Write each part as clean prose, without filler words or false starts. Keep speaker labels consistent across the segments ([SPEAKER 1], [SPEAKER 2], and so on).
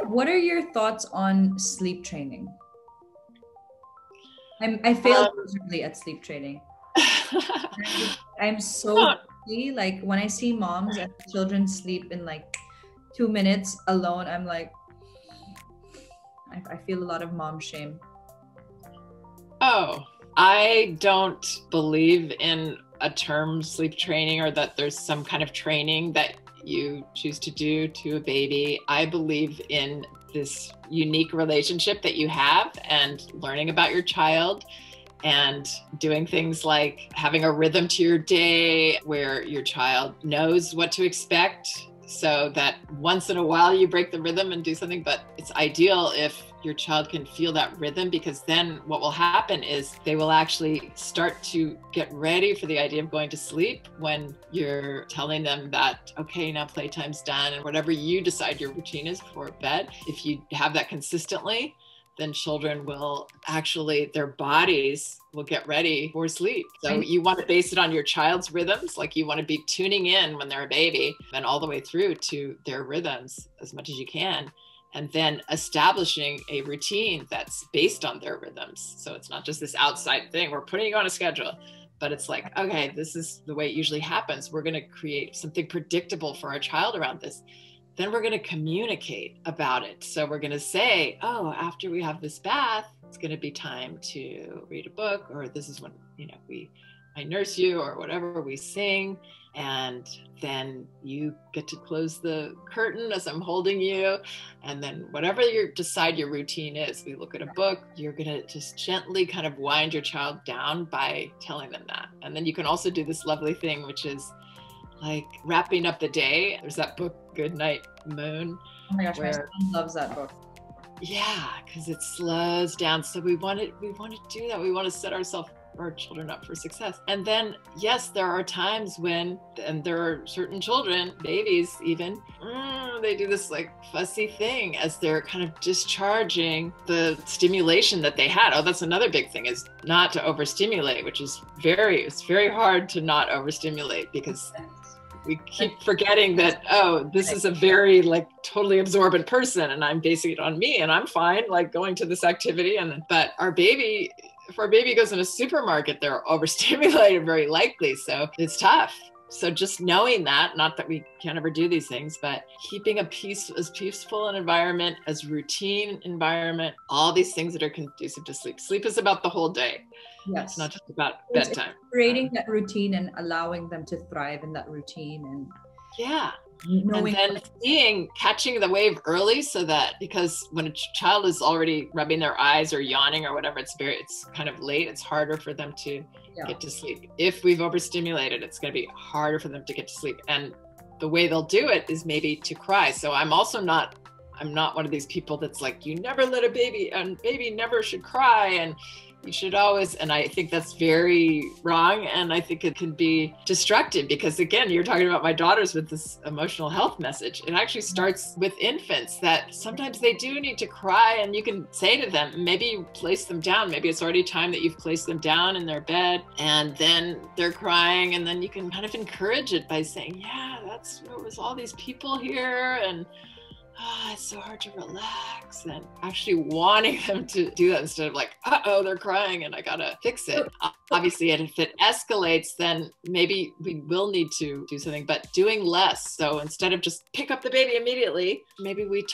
[SPEAKER 1] What are your thoughts on sleep training? I failed miserably at sleep training. I'm so guilty. Like when I see moms and children sleep in like 2 minutes alone, I'm like, I feel a lot of mom shame.
[SPEAKER 2] Oh, I don't believe in a term sleep training or that there's some kind of training that you choose to do to a baby. I believe in this unique relationship that you have and learning about your child and doing things like having a rhythm to your day where your child knows what to expect, so that once in a while you break the rhythm and do something. But it's ideal if your child can feel that rhythm, because then what will happen is they will actually start to get ready for the idea of going to sleep when you're telling them that, okay, now playtime's done, and whatever you decide your routine is before bed. If you have that consistently, then children will actually, their bodies will get ready for sleep. So you want to base it on your child's rhythms. Like you want to be tuning in when they're a baby and all the way through to their rhythms as much as you can. And then establishing a routine that's based on their rhythms. So it's not just this outside thing. We're putting you on a schedule, but it's like, okay, this is the way it usually happens. We're going to create something predictable for our child around this. Then we're going to communicate about it. So we're going to say, oh, after we have this bath, it's going to be time to read a book, or this is when, I nurse you, or whatever, we sing. And then you get to close the curtain as I'm holding you. And then whatever you decide your routine is, we look at a book, you're going to just gently kind of wind your child down by telling them that. And then you can also do this lovely thing, which is like wrapping up the day. There's that book, Good Night Moon.
[SPEAKER 1] Oh my gosh, my son loves that book.
[SPEAKER 2] Yeah, because it slows down. So we want to do that. We want to set our children up for success. And then, yes, there are times when, and there are certain children, babies even, they do this like fussy thing as they're kind of discharging the stimulation that they had. Oh, that's another big thing, is not to overstimulate, which is it's very hard to not overstimulate, because we keep forgetting that, oh, this is a very like totally absorbent person and I'm basing it on me and I'm fine like going to this activity. But if our baby goes in a supermarket, they're overstimulated very likely. So it's tough. So just knowing that, not that we can't ever do these things, but keeping as peaceful an environment, as routine environment, all these things that are conducive to sleep. Sleep is about the whole day.
[SPEAKER 1] Yes.
[SPEAKER 2] It's not just about bedtime.
[SPEAKER 1] It's creating that routine and allowing them to thrive in that routine. And
[SPEAKER 2] yeah. And then catching the wave early, so that, because when a child is already rubbing their eyes or yawning or whatever, it's kind of late. It's harder for them to get to sleep. If we've overstimulated, it's going to be harder for them to get to sleep. And the way they'll do it is maybe to cry. So I'm not one of these people that's like, you never let a baby never should cry. And you should always, and I think that's very wrong. And I think it can be destructive, because again, you're talking about my daughters with this emotional health message. It actually starts with infants, that sometimes they do need to cry, and you can say to them, maybe you place them down. Maybe it's already time that you've placed them down in their bed and then they're crying. And then you can kind of encourage it by saying, yeah, there was all these people here, and it's so hard to relax, and actually wanting them to do that instead of like, they're crying and I gotta fix it. Obviously, if it escalates, then maybe we will need to do something, but doing less. So instead of just pick up the baby immediately, maybe we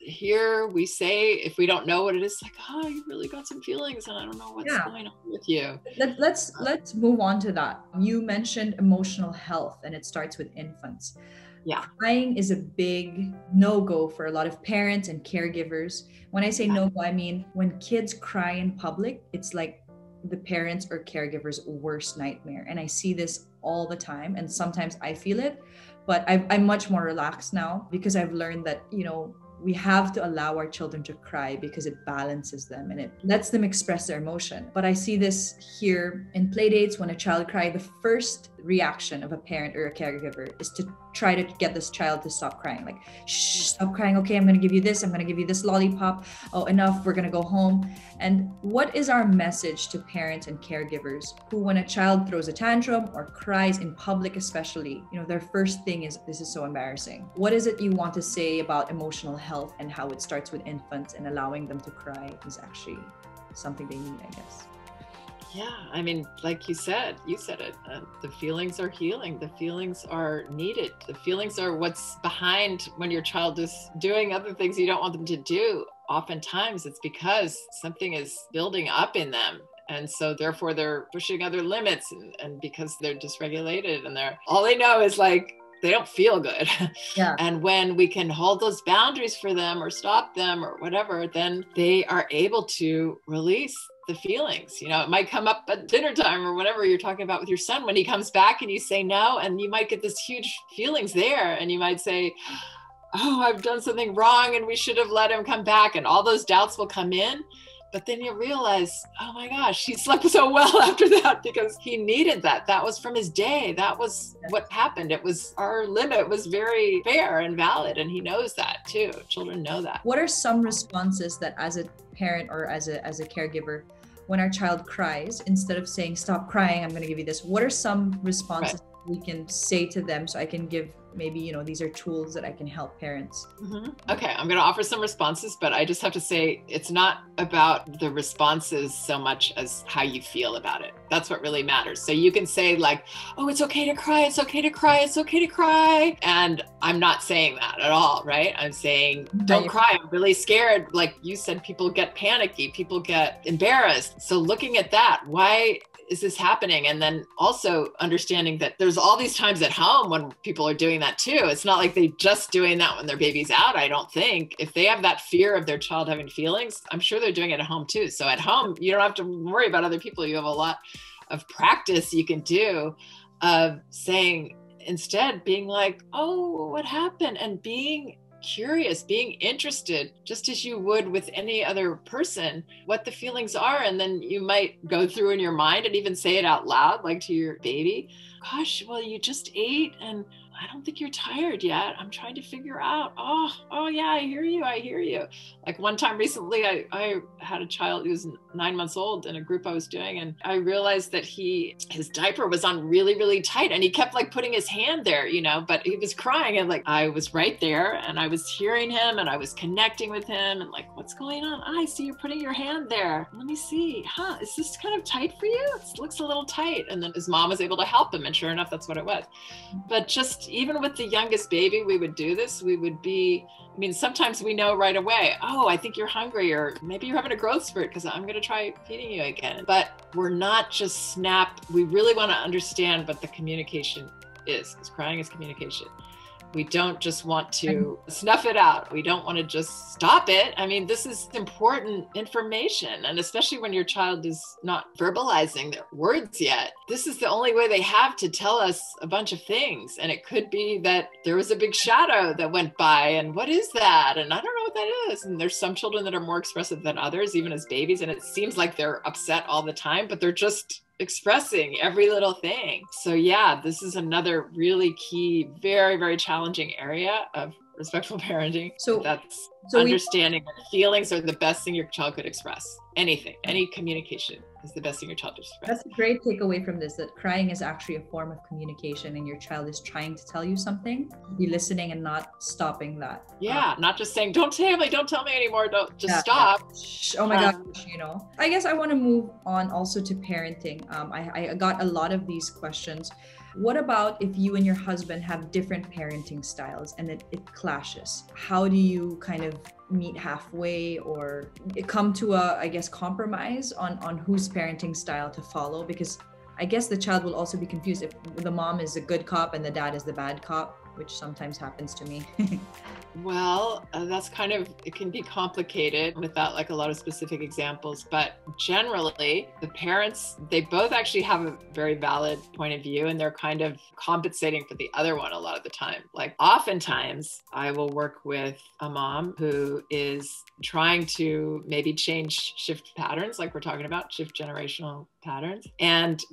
[SPEAKER 2] hear, we say, if we don't know what it is, like, oh, you really got some feelings and I don't know what's going on with you.
[SPEAKER 1] Let's move on to that. You mentioned emotional health, and it starts with infants.
[SPEAKER 2] Yeah.
[SPEAKER 1] Crying is a big no-go for a lot of parents and caregivers. When I say no-go, I mean when kids cry in public, it's like the parents or caregiver's worst nightmare. And I see this all the time, and sometimes I feel it, but I'm much more relaxed now, because I've learned that, we have to allow our children to cry, because it balances them and it lets them express their emotion. But I see this here in playdates. When a child cries, the first reaction of a parent or a caregiver is to try to get this child to stop crying. Like, shh, stop crying. Okay, I'm going to give you this. I'm going to give you this lollipop. Oh, enough. We're going to go home. And what is our message to parents and caregivers who, when a child throws a tantrum or cries in public, especially, their first thing is, this is so embarrassing. What is it you want to say about emotional health and how it starts with infants, and allowing them to cry is actually something they need, I guess?
[SPEAKER 2] Yeah, I mean, like you said it. The feelings are healing. The feelings are needed. The feelings are what's behind when your child is doing other things you don't want them to do. Oftentimes it's because something is building up in them. And so therefore they're pushing other limits, and because they're dysregulated and all they know is like, they don't feel good.
[SPEAKER 1] Yeah.
[SPEAKER 2] And when we can hold those boundaries for them or stop them or whatever, then they are able to release the feelings. It might come up at dinner time or whatever you're talking about with your son when he comes back and you say no, and you might get this huge feelings there, and you might say, oh, I've done something wrong and we should have let him come back, and all those doubts will come in. But then you realize, oh my gosh, he slept so well after that because he needed that. That was from his day. That was what happened. It was our limit was very fair and valid. And he knows that too. Children know that.
[SPEAKER 1] What are some responses that, as a parent or as a caregiver, when our child cries, instead of saying, stop crying, I'm going to give you this, what are some responses we can say to them, so I can give maybe, these are tools that I can help parents?
[SPEAKER 2] Okay, I'm going to offer some responses, but I just have to say it's not about the responses so much as how you feel about it. That's what really matters. So you can say like, oh, it's okay to cry. It's okay to cry. It's okay to cry. And I'm not saying that at all, right? I'm saying, don't cry. I'm really scared. Like you said, people get panicky. People get embarrassed. So looking at that, why is this happening? And then also understanding that there's all these times at home when people are doing that too. It's not like they're just doing that when their baby's out, I don't think. If they have that fear of their child having feelings, I'm sure they're doing it at home too. So at home, you don't have to worry about other people. You have a lot of practice you can do of saying, instead being like, oh, what happened? And being curious, being interested, just as you would with any other person, what the feelings are. And then you might go through in your mind and even say it out loud, like to your baby, gosh, well, you just ate and I don't think you're tired yet. I'm trying to figure out, oh yeah, I hear you. Like one time recently, I had a child who was 9 months old in a group I was doing, and I realized that his diaper was on really, really tight, and he kept like putting his hand there, but he was crying, and like I was right there and I was hearing him and I was connecting with him and like, what's going on? I see you're putting your hand there. Let me see. Is this kind of tight for you? It looks a little tight. And then his mom was able to help him, and sure enough, that's what it was. But just even with the youngest baby, we would do this. We would be, sometimes we know right away, oh, I think you're hungry, or maybe you're having a growth spurt because I'm going to try feeding you again. But we're not just snap. We really want to understand what the communication is, because crying is communication. We don't just want to snuff it out. We don't want to just stop it. This is important information. And especially when your child is not verbalizing their words yet, this is the only way they have to tell us a bunch of things. And it could be that there was a big shadow that went by, and what is that? And I don't know what that is. And there's some children that are more expressive than others, even as babies. And it seems like they're upset all the time, but they're just expressing every little thing. So yeah, this is another really key, very, very challenging area of respectful parenting. So that's understanding that feelings are the best thing your child could express. Anything, any communication is the best thing your child could express.
[SPEAKER 1] That's a great takeaway from this, that crying is actually a form of communication, and your child is trying to tell you something. Be listening and not stopping that.
[SPEAKER 2] Yeah, not just saying, don't tell me anymore. Don't just stop.
[SPEAKER 1] Yeah. Oh my gosh, I guess I want to move on also to parenting. I got a lot of these questions. What about if you and your husband have different parenting styles and it clashes? How do you kind of meet halfway or come to a, compromise on whose parenting style to follow? Because I guess the child will also be confused if the mom is a good cop and the dad is the bad cop, which sometimes happens to me.
[SPEAKER 2] Well, that's it can be complicated without like a lot of specific examples, but generally the parents, they both actually have a very valid point of view, and they're kind of compensating for the other one a lot of the time. Like oftentimes I will work with a mom who is trying to maybe shift patterns, like we're talking about, shift generational patterns,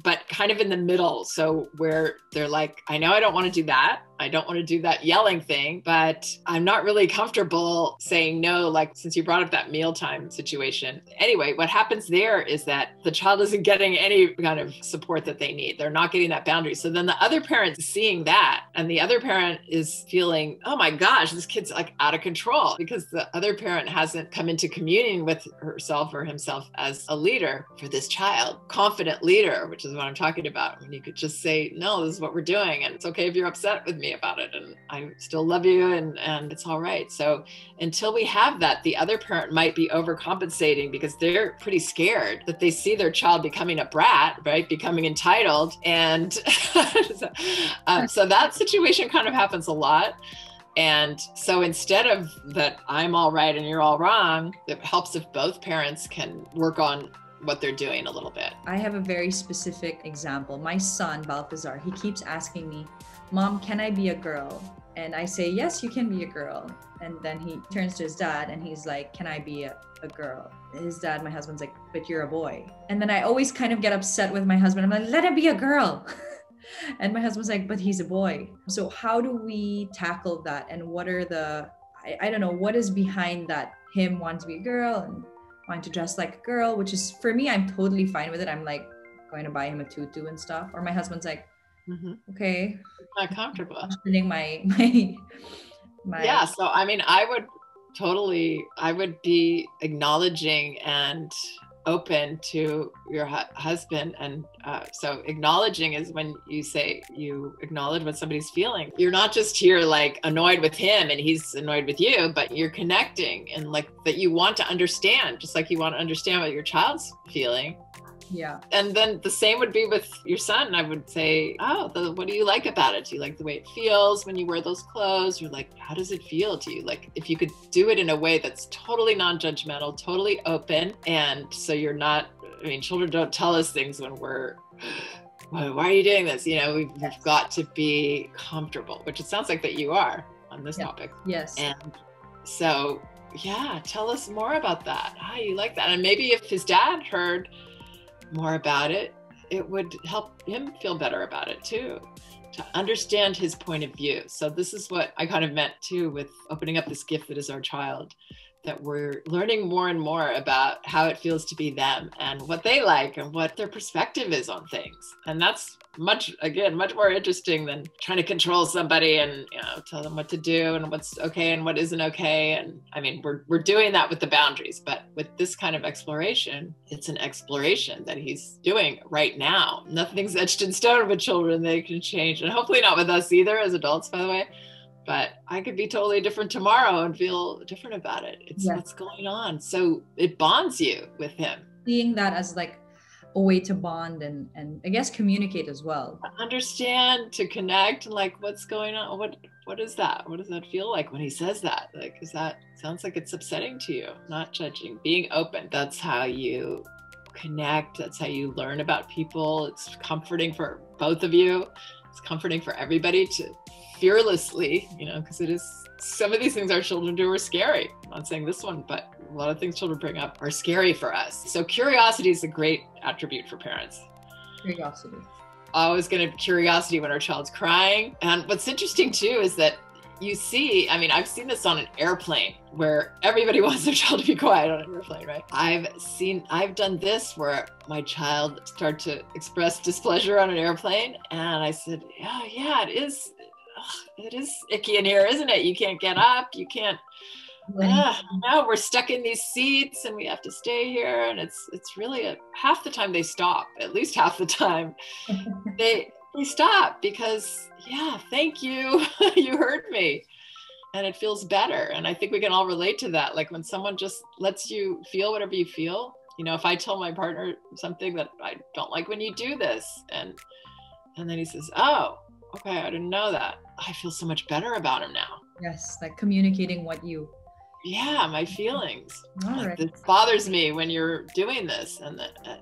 [SPEAKER 2] but kind of in the middle. So where they're like, I know I don't want to do that. I don't want to do that yelling thing, but I'm not really comfortable saying no, like since you brought up that mealtime situation. Anyway, what happens there is that the child isn't getting any kind of support that they need. They're not getting that boundary. So then the other parent is seeing that, and the other parent is feeling, oh my gosh, this kid's like out of control, because the other parent hasn't come into communion with herself or himself as a leader for this child. Confident leader, which is what I'm talking about. When you could just say, no, this is what we're doing, and it's okay if you're upset with me about it, and I still love you, and it's all right. So until we have that, the other parent might be overcompensating because they're pretty scared that they see their child becoming a brat, right? Becoming entitled. And so that situation kind of happens a lot. And so instead of that I'm all right and you're all wrong, it helps if both parents can work on what they're doing a little bit.
[SPEAKER 1] I have a very specific example. My son, Balthazar, he keeps asking me, Mom, can I be a girl? And I say, yes, you can be a girl. And then he turns to his dad and he's like, can I be a girl? His dad, my husband's like, but you're a boy. And then I always kind of get upset with my husband. I'm like, let it be a girl. And my husband's like, but he's a boy. So how do we tackle that? And what are the, I don't know, what is behind that? Him wanting to be a girl and wanting to dress like a girl, which is, for me, I'm totally fine with it. I'm like going to buy him a tutu and stuff. Or my husband's like, okay.
[SPEAKER 2] Not comfortable.
[SPEAKER 1] My
[SPEAKER 2] Yeah. So, I mean, I would be acknowledging and open to your husband. And so acknowledging is when you say you acknowledge what somebody's feeling. You're not just here like annoyed with him and he's annoyed with you, but you're connecting and like that you want to understand, just like you want to understand what your child's feeling.
[SPEAKER 1] Yeah.
[SPEAKER 2] And then the same would be with your son. I would say, what do you like about it? Do you like the way it feels when you wear those clothes? Or like, how does it feel to you? Like if you could do it in a way that's totally non-judgmental, totally open. And so you're not, I mean, children don't tell us things when we're, why are you doing this? You know, we've got to be comfortable, which it sounds like that you are on this topic.
[SPEAKER 1] Yes.
[SPEAKER 2] And so, yeah, tell us more about that. How you like that? And maybe if his dad heard more about it, it would help him feel better about it too, to understand his point of view. So this is what I kind of meant too with opening up this gift that is our child, that we're learning more and more about how it feels to be them and what they like and what their perspective is on things. And that's much more interesting than trying to control somebody and, you know, tell them what to do and what's okay and what isn't okay. And I mean, we're doing that with the boundaries, but with this kind of exploration, it's an exploration that he's doing right now. Nothing's etched in stone with children. They can change, and hopefully not with us either as adults, by the way. But I could be totally different tomorrow and feel different about it. It's what's going on. So it bonds you with him.
[SPEAKER 1] Seeing that as like a way to bond and I guess communicate as well.
[SPEAKER 2] Understand, to connect, and like what's going on. What is that? What does that feel like when he says that? Like, is that sounds like it's upsetting to you? Not judging, being open. That's how you connect. That's how you learn about people. It's comforting for both of you. It's comforting for everybody to fearlessly, you know, because it is, some of these things our children do are scary. I'm not saying this one, but a lot of things children bring up are scary for us. So curiosity is a great attribute for parents.
[SPEAKER 1] Curiosity.
[SPEAKER 2] Always going to have curiosity when our child's crying. And what's interesting too is that you see, I mean, I've seen this on an airplane where everybody wants their child to be quiet on an airplane, right? I've done this where my child started to express displeasure on an airplane. And I said, yeah, it is icky in here, isn't it? You can't get up. You can't. No, we're stuck in these seats and we have to stay here. And it's really half the time they stop, at least half the time they stop because, thank you. You heard me. And it feels better. And I think we can all relate to that. Like when someone just lets you feel whatever you feel, you know, if I tell my partner something that I don't like when you do this, and then he says, oh, okay, I didn't know that. I feel so much better about him now.
[SPEAKER 1] Yes, like communicating what you...
[SPEAKER 2] Yeah, my feelings.
[SPEAKER 1] Right.
[SPEAKER 2] This bothers me when you're doing this. And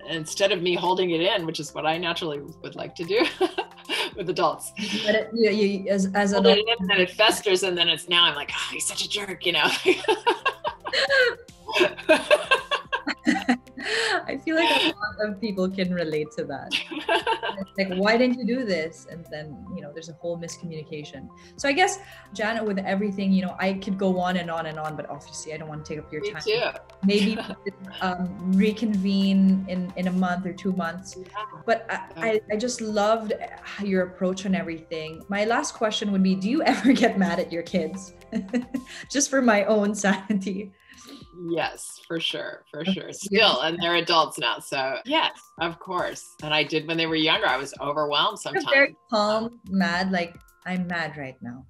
[SPEAKER 2] instead of me holding it in, which is what I naturally would like to do with adults.
[SPEAKER 1] But as
[SPEAKER 2] hold it in, and it festers, and then it's now I'm like, oh, he's such a jerk, you know.
[SPEAKER 1] I feel like a lot of people can relate to that. It's like, why didn't you do this? And then, you know, there's a whole miscommunication. So I guess, Janet, with everything, you know, I could go on and on and on, but obviously I don't want to take up your
[SPEAKER 2] Me
[SPEAKER 1] time.
[SPEAKER 2] too.
[SPEAKER 1] Maybe reconvene in a month or 2 months.
[SPEAKER 2] Yeah.
[SPEAKER 1] But I just loved your approach on everything. My last question would be, do you ever get mad at your kids? Just for my own sanity.
[SPEAKER 2] Yes, for sure. Still, and they're adults now. So yes, of course. And I did when they were younger. I was overwhelmed sometimes.
[SPEAKER 1] Very calm, mad, like I'm mad right now.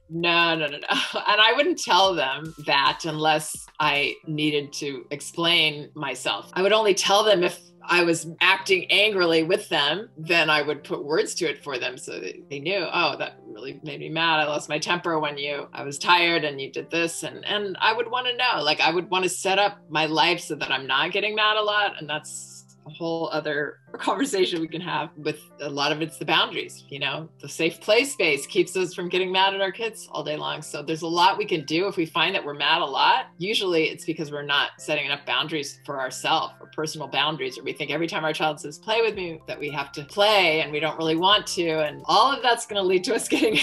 [SPEAKER 2] No. And I wouldn't tell them that unless I needed to explain myself. I would only tell them if I was acting angrily with them, then I would put words to it for them so that they knew, oh, that really made me mad. I lost my temper when I was tired and you did this. And I would want to know, like, I would want to set up my life so that I'm not getting mad a lot. And that's a whole other conversation we can have. With a lot of it's the boundaries, you know, the safe play space keeps us from getting mad at our kids all day long. So there's a lot we can do if we find that we're mad a lot. Usually it's because we're not setting enough boundaries for ourselves, or personal boundaries, or we think every time our child says play with me that we have to play and we don't really want to, and all of that's going to lead to us getting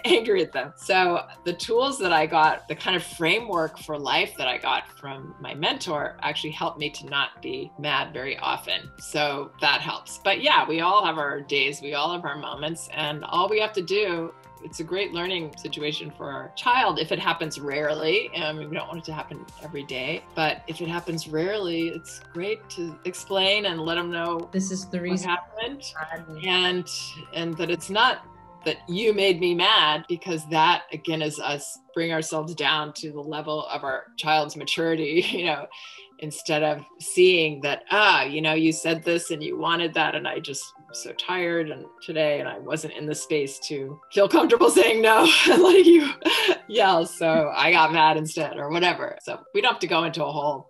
[SPEAKER 2] angry at them. So the tools that I got, the kind of framework for life that I got from my mentor, actually helped me to not be mad very often. So that helps. But yeah, we all have our days, we all have our moments, and all we have to do, it's a great learning situation for our child if it happens rarely. We don't want it to happen every day, but if it happens rarely, it's great to explain and let them know
[SPEAKER 1] this is the reason
[SPEAKER 2] what happened, and that it's not that you made me mad, because that again is us bring ourselves down to the level of our child's maturity, you know, instead of seeing that, you know, you said this and you wanted that, and I just am so tired and today, and I wasn't in the space to feel comfortable saying no and letting you yell, so I got mad instead, or whatever. So we don't have to go into a whole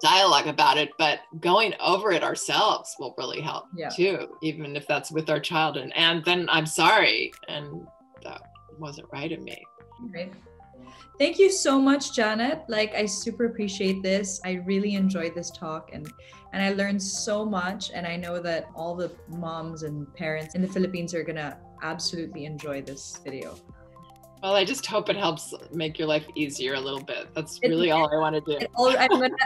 [SPEAKER 2] dialogue about it, but going over it ourselves will really help too, even if that's with our child. And then I'm sorry, and that wasn't right of me.
[SPEAKER 1] Right. Thank you so much, Janet. Like, I super appreciate this. I really enjoyed this talk, and I learned so much. And I know that all the moms and parents in the Philippines are gonna absolutely enjoy this video.
[SPEAKER 2] Well, I just hope it helps make your life easier a little bit. That's really all I want to do.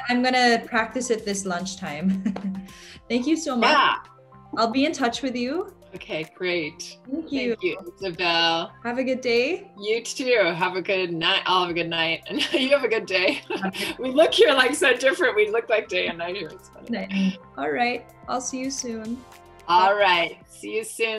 [SPEAKER 1] I'm gonna practice it this lunchtime. Thank you so much.
[SPEAKER 2] Yeah.
[SPEAKER 1] I'll be in touch with you.
[SPEAKER 2] Okay, great.
[SPEAKER 1] Thank you.
[SPEAKER 2] Thank you, Isabel.
[SPEAKER 1] Have a good day.
[SPEAKER 2] You too. Have a good night. I'll have a good night. And you have a good day. We look here like so different. We look like day and night here. It's funny.
[SPEAKER 1] All right. I'll see you soon.
[SPEAKER 2] All right. See you soon.